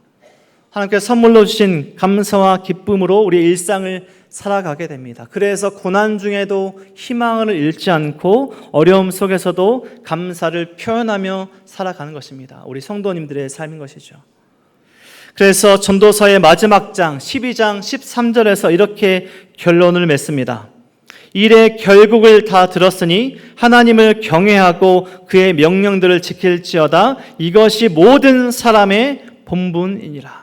C: 하나님께서 선물로 주신 감사와 기쁨으로 우리의 일상을 살아가게 됩니다. 그래서 고난 중에도 희망을 잃지 않고 어려움 속에서도 감사를 표현하며 살아가는 것입니다. 우리 성도님들의 삶인 것이죠. 그래서 전도서의 마지막 장 12장 13절에서 이렇게 결론을 맺습니다. 일의 결국을 다 들었으니 하나님을 경외하고 그의 명령들을 지킬지어다. 이것이 모든 사람의 본분이니라.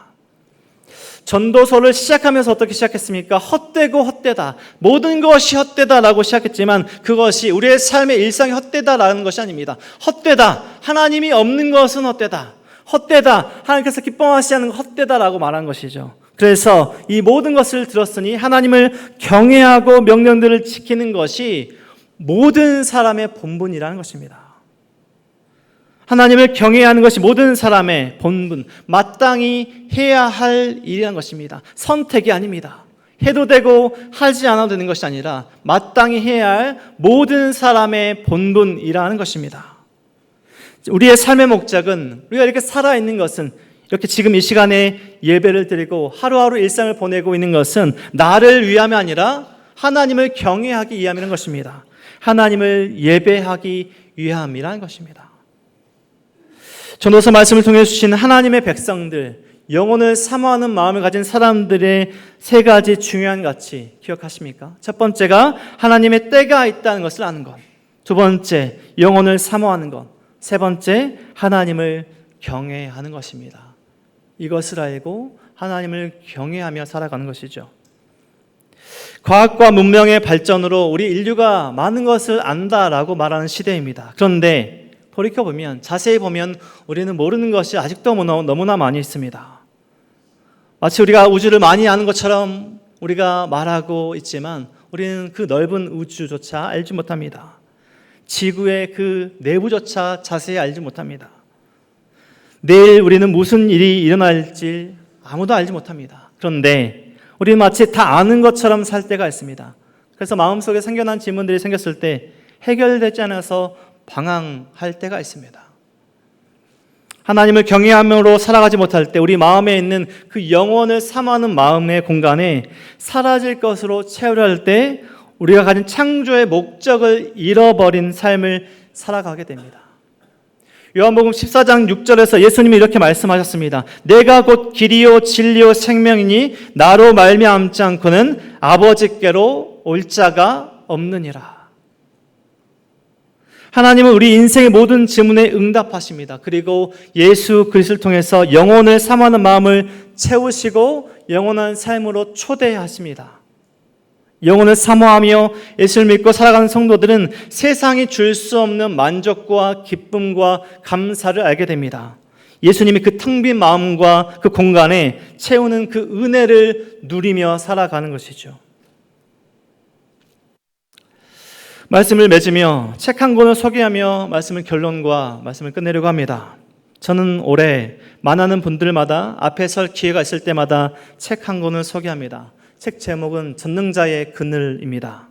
C: 전도서를 시작하면서 어떻게 시작했습니까? 헛되고 헛되다. 모든 것이 헛되다라고 시작했지만 그것이 우리의 삶의 일상이 헛되다라는 것이 아닙니다. 헛되다. 하나님이 없는 것은 헛되다. 헛되다. 하나님께서 기뻐하시지 않는 것 헛되다라고 말한 것이죠. 그래서 이 모든 것을 들었으니 하나님을 경외하고 명령들을 지키는 것이 모든 사람의 본분이라는 것입니다. 하나님을 경외하는 것이 모든 사람의 본분, 마땅히 해야 할 일이라는 것입니다. 선택이 아닙니다. 해도 되고 하지 않아도 되는 것이 아니라 마땅히 해야 할 모든 사람의 본분이라는 것입니다. 우리의 삶의 목적은 우리가 이렇게 살아있는 것은 이렇게 지금 이 시간에 예배를 드리고 하루하루 일상을 보내고 있는 것은 나를 위함이 아니라 하나님을 경외하기 위함이라는 것입니다. 하나님을 예배하기 위함이라는 것입니다. 전도서 말씀을 통해 주신 하나님의 백성들, 영혼을 사모하는 마음을 가진 사람들의 세 가지 중요한 가치 기억하십니까? 첫 번째가 하나님의 때가 있다는 것을 아는 것. 두 번째, 영혼을 사모하는 것. 세 번째, 하나님을 경외하는 것입니다. 이것을 알고 하나님을 경외하며 살아가는 것이죠. 과학과 문명의 발전으로 우리 인류가 많은 것을 안다라고 말하는 시대입니다. 그런데 돌이켜보면, 자세히 보면 우리는 모르는 것이 아직도 너무나 많이 있습니다. 마치 우리가 우주를 많이 아는 것처럼 우리가 말하고 있지만 우리는 그 넓은 우주조차 알지 못합니다. 지구의 그 내부조차 자세히 알지 못합니다. 내일 우리는 무슨 일이 일어날지 아무도 알지 못합니다. 그런데 우리는 마치 다 아는 것처럼 살 때가 있습니다. 그래서 마음속에 생겨난 질문들이 생겼을 때 해결되지 않아서 방황할 때가 있습니다. 하나님을 경외함으로 살아가지 못할 때 우리 마음에 있는 그 영혼을 사모하는 마음의 공간에 사라질 것으로 채우려 할 때 우리가 가진 창조의 목적을 잃어버린 삶을 살아가게 됩니다. 요한복음 14장 6절에서 예수님이 이렇게 말씀하셨습니다. 내가 곧 길이요 진리요 생명이니 나로 말미암지 않고는 아버지께로 올 자가 없느니라. 하나님은 우리 인생의 모든 질문에 응답하십니다. 그리고 예수 그리스도를 통해서 영혼을 사모하는 마음을 채우시고 영원한 삶으로 초대하십니다. 영혼을 사모하며 예수를 믿고 살아가는 성도들은 세상이 줄 수 없는 만족과 기쁨과 감사를 알게 됩니다. 예수님이 그 텅 빈 마음과 그 공간에 채우는 그 은혜를 누리며 살아가는 것이죠. 말씀을 맺으며 책 한 권을 소개하며 말씀을 결론과 말씀을 끝내려고 합니다. 저는 올해 만나는 분들마다 앞에 설 기회가 있을 때마다 책 한 권을 소개합니다. 책 제목은 전능자의 그늘입니다.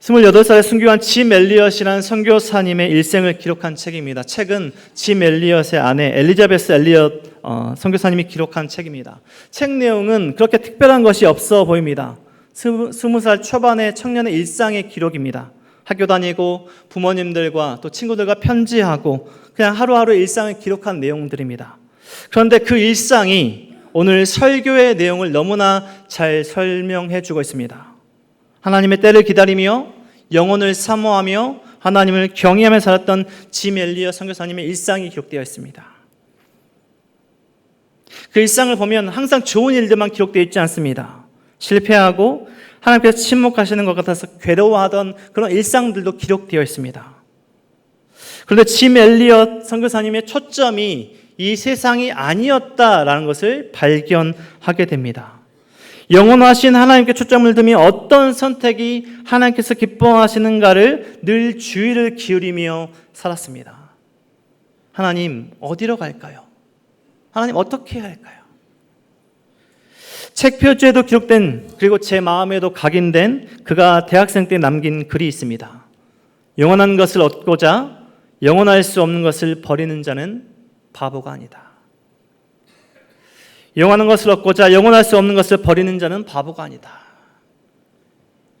C: 28살에 순교한 짐 엘리엇이라는 선교사님의 일생을 기록한 책입니다. 책은 짐 엘리엇의 아내 엘리자베스 엘리엇 선교사님이 기록한 책입니다. 책 내용은 그렇게 특별한 것이 없어 보입니다. 20살 초반의 청년의 일상의 기록입니다. 학교 다니고 부모님들과 또 친구들과 편지하고 그냥 하루하루 일상을 기록한 내용들입니다. 그런데 그 일상이 오늘 설교의 내용을 너무나 잘 설명해 주고 있습니다. 하나님의 때를 기다리며 영혼을 사모하며 하나님을 경외하며 살았던 짐 엘리엇 선교사님의 일상이 기록되어 있습니다. 그 일상을 보면 항상 좋은 일들만 기록되어 있지 않습니다. 실패하고 하나님께서 침묵하시는 것 같아서 괴로워하던 그런 일상들도 기록되어 있습니다. 그런데 짐 엘리엇 선교사님의 초점이 이 세상이 아니었다라는 것을 발견하게 됩니다. 영원하신 하나님께 초점을 두며 어떤 선택이 하나님께서 기뻐하시는가를 늘 주의를 기울이며 살았습니다. 하나님 어디로 갈까요? 하나님 어떻게 할까요? 책 표지에도 기록된, 그리고 제 마음에도 각인된 그가 대학생 때 남긴 글이 있습니다. 영원한 것을 얻고자 영원할 수 없는 것을 버리는 자는 바보가 아니다. 영원한 것을 얻고자 영원할 수 없는 것을 버리는 자는 바보가 아니다.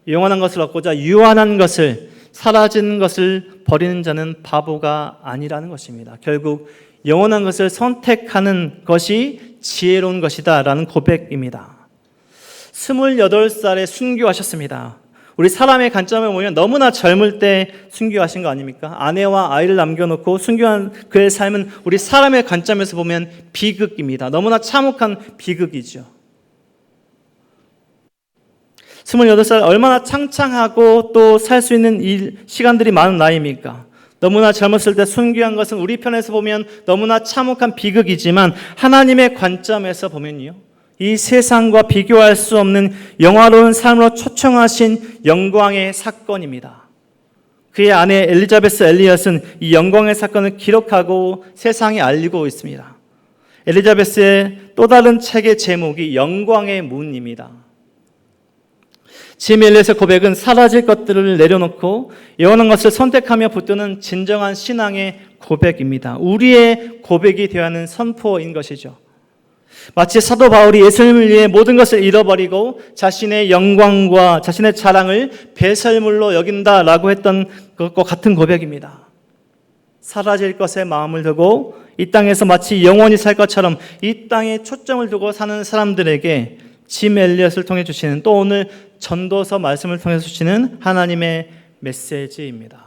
C: 영원한 것을 얻고자 유한한 것을, 사라지는 것을 버리는 자는 바보가 아니라는 것입니다. 결국 영원한 것을 선택하는 것이 지혜로운 것이다 라는 고백입니다. 28살에 순교하셨습니다. 우리 사람의 관점을 보면 너무나 젊을 때 순교하신 거 아닙니까? 아내와 아이를 남겨놓고 순교한 그의 삶은 우리 사람의 관점에서 보면 비극입니다. 너무나 참혹한 비극이죠. 28살 얼마나 창창하고 또 살 수 있는 시간들이 많은 나이입니까? 너무나 젊었을 때 순교한 것은 우리 편에서 보면 너무나 참혹한 비극이지만 하나님의 관점에서 보면요, 이 세상과 비교할 수 없는 영화로운 삶으로 초청하신 영광의 사건입니다. 그의 아내 엘리자베스 엘리엇은 이 영광의 사건을 기록하고 세상에 알리고 있습니다. 엘리자베스의 또 다른 책의 제목이 영광의 문입니다. 짐 엘리엇의 고백은 사라질 것들을 내려놓고 영원한 것을 선택하며 붙드는 진정한 신앙의 고백입니다. 우리의 고백이 되어야 하는 선포인 것이죠. 마치 사도 바울이 예수님을 위해 모든 것을 잃어버리고 자신의 영광과 자신의 자랑을 배설물로 여긴다라고 했던 것과 같은 고백입니다. 사라질 것에 마음을 두고 이 땅에서 마치 영원히 살 것처럼 이 땅에 초점을 두고 사는 사람들에게 짐 엘리엇을 통해 주시는, 또 오늘 전도서 말씀을 통해 주시는 하나님의 메시지입니다.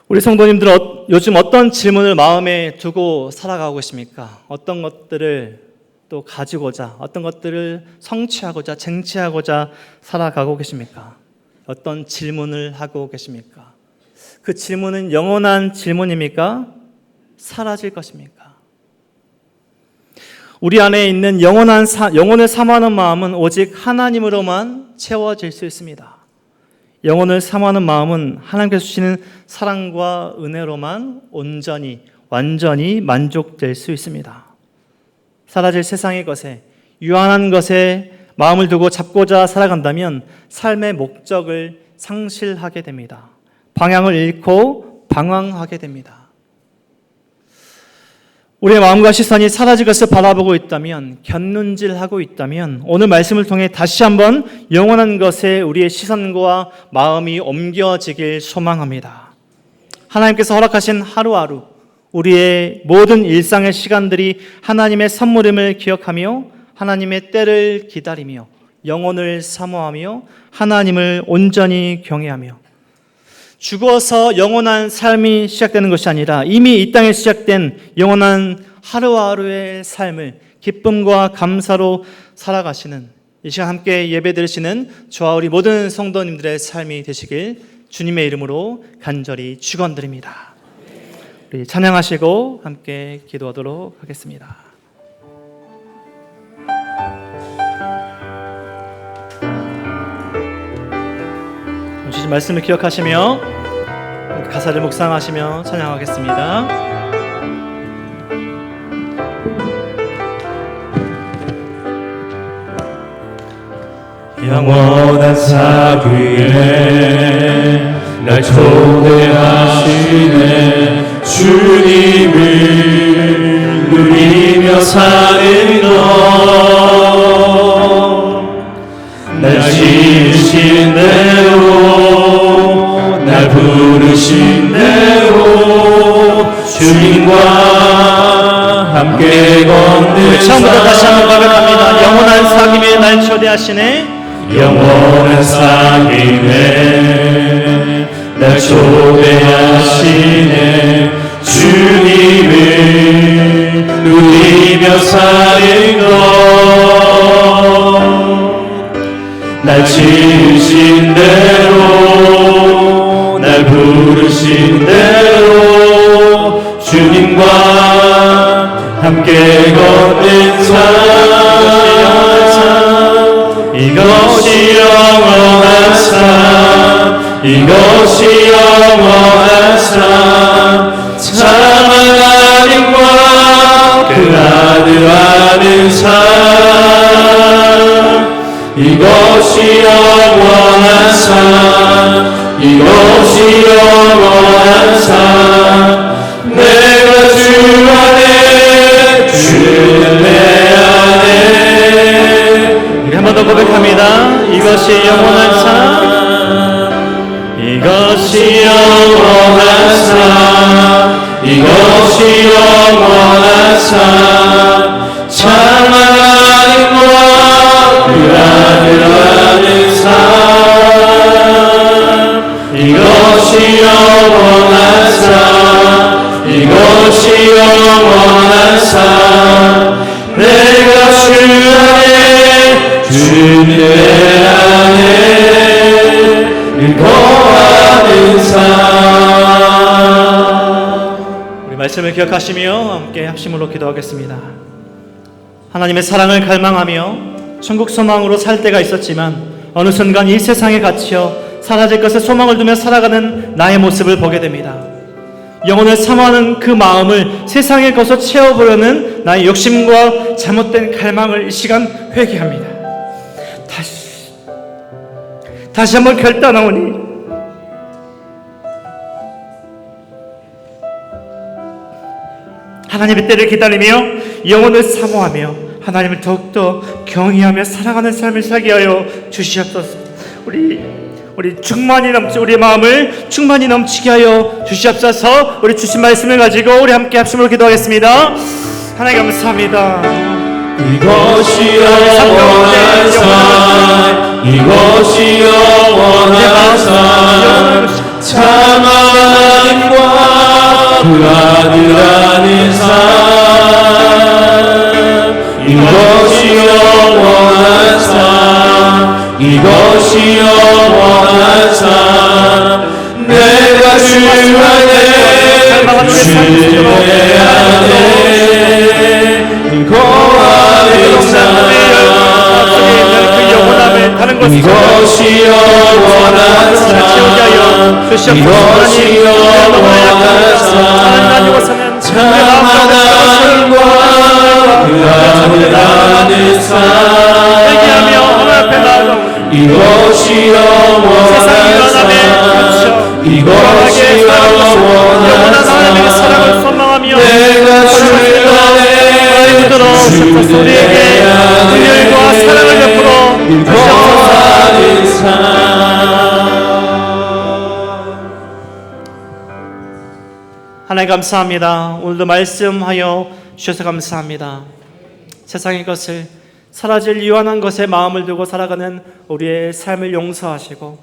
C: 우리 성도님들 요즘 어떤 질문을 마음에 두고 살아가고 계십니까? 어떤 것들을 또 가지고자, 어떤 것들을 성취하고자, 쟁취하고자 살아가고 계십니까? 어떤 질문을 하고 계십니까? 그 질문은 영원한 질문입니까? 사라질 것입니까? 우리 안에 있는 영혼을 사모하는 마음은 오직 하나님으로만 채워질 수 있습니다. 영혼을 사모하는 마음은 하나님께서 주시는 사랑과 은혜로만 온전히, 완전히 만족될 수 있습니다. 사라질 세상의 것에, 유한한 것에 마음을 두고 잡고자 살아간다면 삶의 목적을 상실하게 됩니다. 방향을 잃고 방황하게 됩니다. 우리의 마음과 시선이 사라질 것을 바라보고 있다면, 곁눈질하고 있다면 오늘 말씀을 통해 다시 한번 영원한 것에 우리의 시선과 마음이 옮겨지길 소망합니다. 하나님께서 허락하신 하루하루, 우리의 모든 일상의 시간들이 하나님의 선물임을 기억하며 하나님의 때를 기다리며 영혼을 사모하며 하나님을 온전히 경외하며 죽어서 영원한 삶이 시작되는 것이 아니라 이미 이 땅에 시작된 영원한 하루하루의 삶을 기쁨과 감사로 살아가시는, 이 시간 함께 예배 드리시는 저와 우리 모든 성도님들의 삶이 되시길 주님의 이름으로 간절히 축원드립니다. 우리 찬양하시고 함께 기도하도록 하겠습니다. 주신 말씀을 기억하시며 가사를 묵상하시며 찬양하겠습니다.
D: 영원한 사귀에 날 초대하시네. 주님을 누리며 사는 날 지으신 대로, 날 부르신 대로 주님과 함께 걷는
C: 처음부터 다시 한번 고백합니다. 영원한 사귐에 날 초대하시네.
D: 영원한 상이네. 날 초대하시네. 주님을 누리며 사는 것, 날 지으신 대로, 날 부르신 대로 주님과 함께 걷는 삶, 이것이 영원한 삶, 이것이 영원한 삶. 참 하나님과 그 아들 아는 삶, 이것이 영원한 삶, 이것이 영원한 삶. 내가 주 안에, 주는 내 안에.
C: 우리 한 번 더 고백합니다. 이것이 영원한 삶,
D: 이것이 영원한 삶, 이것이 영원한 삶. 참 하나님과 그 아들 아는 삶, 이것이 영원한 삶, 이것이 영원한 삶. 내가 주 안에, 주는 내 안에 거하는 삶.
C: 우리 말씀을 기억하시며 함께 합심으로 기도하겠습니다. 하나님의 사랑을 갈망하며 천국 소망으로 살 때가 있었지만 어느 순간 이 세상에 갇혀 사라질 것에 소망을 두며 살아가는 나의 모습을 보게 됩니다. 영혼을 사모하는 그 마음을 세상의 것으로 채워보려는 나의 욕심과 잘못된 갈망을 이 시간 회개합니다. 다시 한번 결단하오니 하나님의 때를 기다리며 영혼을 사모하며 하나님을 더욱더 경외하며 살아가는 삶을 살게 하여 주시옵소서. 우리 충만히 우리 마음을 충만히 넘치게 하여 주시옵소서. 우리 주신 말씀을 가지고 우리 함께 합심으로 기도하겠습니다. 하나님 감사합니다.
D: 이것이 영원한 삶, 이것이 영원한 삶. 참 하나님과 그 아들 아는 삶, 이것이 영원한 삶, 이것이 영원한 삶. 내가 주 안에, 주 안에 거하는 삶, 이것이 영원한 삶, 이것이 영원한 삶. 참 하나님과 그 아들 아는 삶, 이것이 영원한 삶, 이것이 영원한 삶. 내가 주 안에,
C: 우리에게 은혜와 사랑을 베풀어
D: 거하는 삶.
C: 하나님 감사합니다. 오늘도 말씀하여 주셔서 감사합니다. 세상의 것을 사라질 유한한 것에 마음을 두고 살아가는 우리의 삶을 용서하시고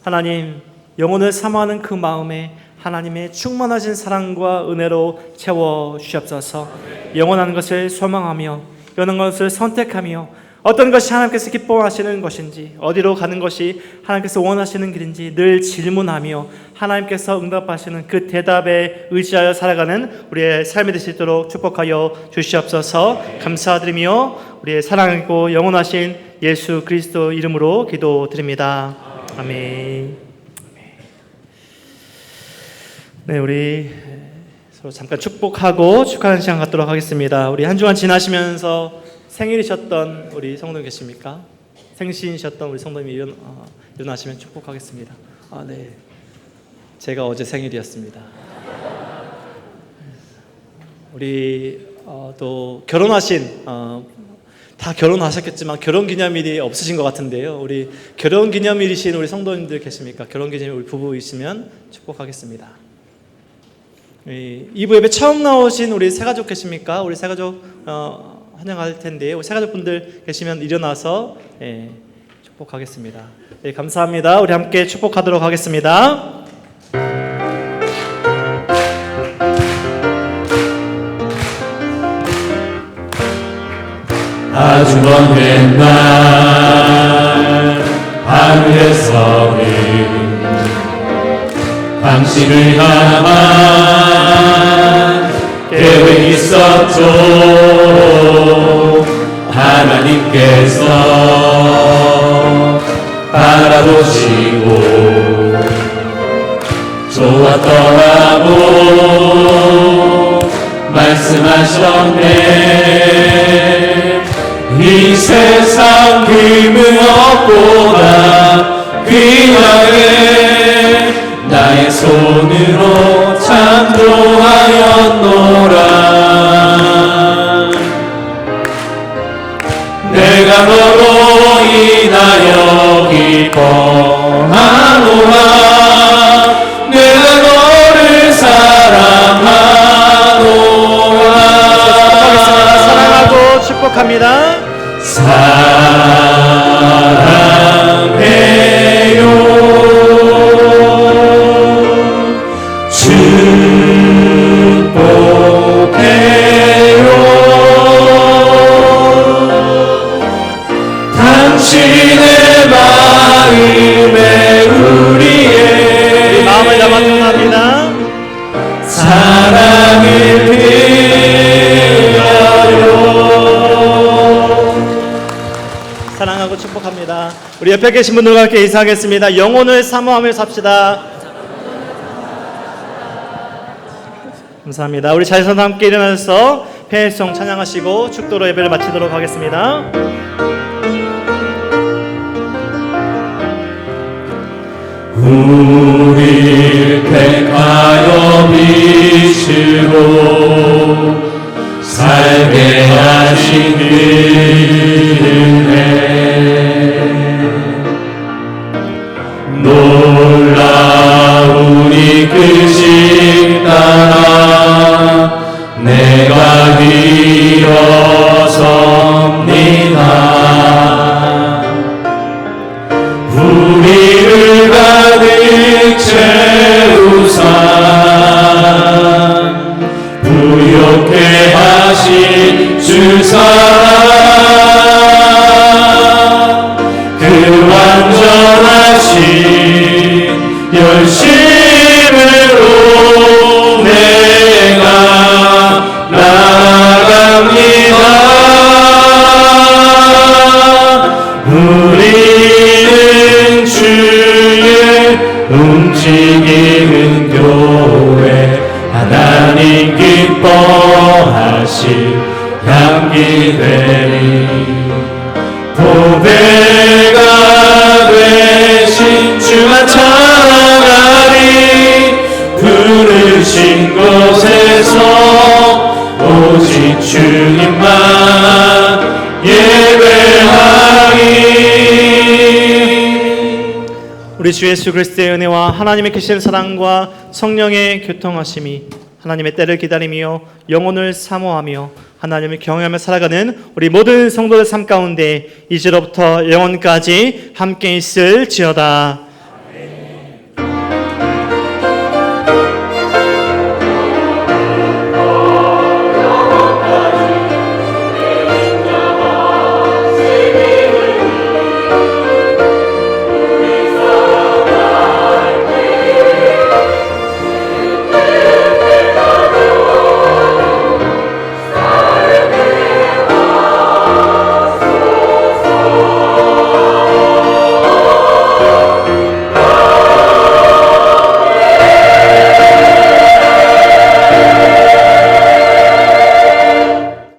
C: 하나님 영혼을 사모하는 그 마음에 하나님의 충만하신 사랑과 은혜로 채워 주시옵소서. 영원한 것을 소망하며 여는 것을 선택하며 어떤 것이 하나님께서 기뻐하시는 것인지 어디로 가는 것이 하나님께서 원하시는 길인지 늘 질문하며 하나님께서 응답하시는 그 대답에 의지하여 살아가는 우리의 삶이 될 수 있도록 축복하여 주시옵소서. 감사드리며 우리의 사랑하고 영원하신 예수 그리스도 이름으로 기도드립니다. 아멘. 네, 우리 서로 잠깐 축복하고 축하하는 시간 갖도록 하겠습니다. 우리 한 주간 지나시면서 생일이셨던 우리 성도님 계십니까? 생신이셨던 우리 성도님이 일어나시면 축복하겠습니다. 네, 제가 어제 생일이었습니다. 우리 또 결혼하신 다 결혼하셨겠지만 결혼기념일이 없으신 것 같은데요. 우리 결혼기념일이신 우리 성도님들 계십니까? 결혼기념일 우리 부부이시면 축복하겠습니다. 2부 예배 처음 나오신 우리 새가족 계십니까? 우리 새가족 환영할 텐데요. 우리 새가족분들 계시면 일어나서 축복하겠습니다. 네, 감사합니다. 우리 함께 축복하도록 하겠습니다.
D: 아주 먼 옛날 하늘에서는 당신을 향한 계획이 있었죠. 하나님께서 바라보시고 좋았더라고 말씀하셨네. 이 세상 그 무엇보다 귀하게 나의 손으로 창조하였노라. 내가 너로 인하여 기뻐하노라. 내가 너를 사랑하노라.
C: 사랑하고 축복합니다.
D: 사랑해요. 축복해요. 당신의 마음에 우리의
C: 마음을 담아 전합니다.
D: 사랑을
C: 사랑하고 축복합니다. 우리 옆에 계신 분들과 함께 인사하겠습니다. 영혼을 사모하며 삽시다. 감사합니다. 우리 자리에서 함께 일어나서 폐회성 찬양하시고 축도로 예배를 마치도록 하겠습니다.
D: 우리를 택하여 빛으로 살게 하신 은혜 놀라우니 그 식 따라 내가 일어섭니다. 우리를 가득 채우사 부욕해 하신 주 사랑 그 완전하신 열심으로 내가 나아갑니다. 우리는 주의 움직이는 교회 하나님 기뻐하실 향기 되리. 보배가 되신 주만 찬양하리. 부르신 곳에서 오직 주님만 예배하리.
C: 우리 주 예수 그리스도의 은혜와 하나님의 크신 사랑과 성령의 교통하심이 하나님의 때를 기다리며 영혼을 사모하며 하나님을 경외하며 살아가는 우리 모든 성도들 삶 가운데 이제로부터 영원까지 함께 있을지어다.